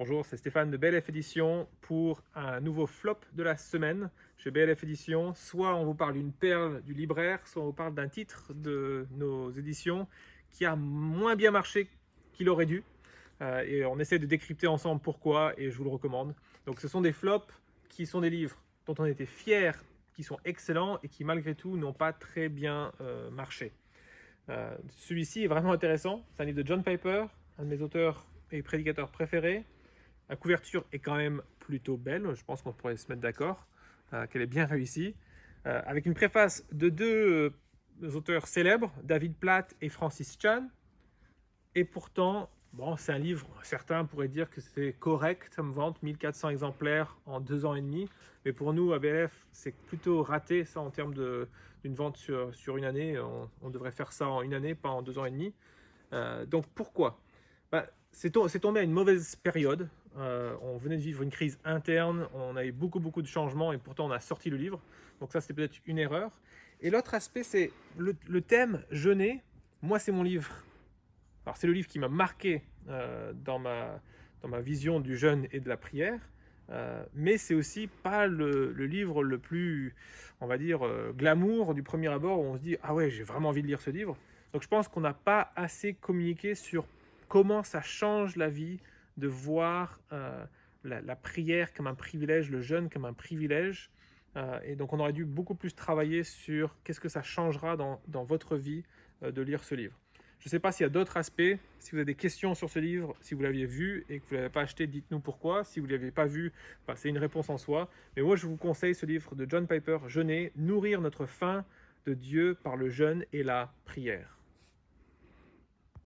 Bonjour, c'est Stéphane de BLF Édition pour un nouveau flop de la semaine chez BLF Édition. Soit on vous parle d'une perle du libraire, soit on vous parle d'un titre de nos éditions qui a moins bien marché qu'il aurait dû. Et on essaie de décrypter ensemble pourquoi et je vous le recommande. Donc ce sont des flops qui sont des livres dont on était fiers, qui sont excellents et qui malgré tout n'ont pas très bien marché. Celui-ci est vraiment intéressant. C'est un livre de John Piper, un de mes auteurs et prédicateurs préférés. La couverture est quand même plutôt belle, je pense qu'on pourrait se mettre d'accord, qu'elle est bien réussie. Avec une préface de deux auteurs célèbres, David Platt et Francis Chan. Et pourtant, bon, c'est un livre, certains pourraient dire que c'est correct comme vente, 1400 exemplaires en 2 ans et demi. Mais pour nous, à BLF, c'est plutôt raté ça en termes d'une vente sur une année. On devrait faire ça en une année, pas en 2 ans et demi. Donc pourquoi? C'est tombé à une mauvaise période. On venait de vivre une crise interne, on avait beaucoup de changements et pourtant on a sorti le livre. Donc ça, c'était peut-être une erreur. Et l'autre aspect, c'est le thème jeûner. Moi, c'est mon livre. Alors c'est le livre qui m'a marqué dans ma vision du jeûne et de la prière. Mais c'est aussi pas le livre le plus, on va dire, glamour du premier abord où on se dit « Ah ouais, j'ai vraiment envie de lire ce livre ». Donc je pense qu'on n'a pas assez communiqué sur comment ça change la vie de voir la prière comme un privilège, le jeûne comme un privilège. Et donc on aurait dû beaucoup plus travailler sur qu'est-ce que ça changera dans votre vie de lire ce livre. Je ne sais pas s'il y a d'autres aspects. Si vous avez des questions sur ce livre, si vous l'aviez vu et que vous ne l'avez pas acheté, dites-nous pourquoi. Si vous ne l'avez pas vu, c'est une réponse en soi. Mais moi, je vous conseille ce livre de John Piper, Jeûner, nourrir notre faim de Dieu par le jeûne et la prière.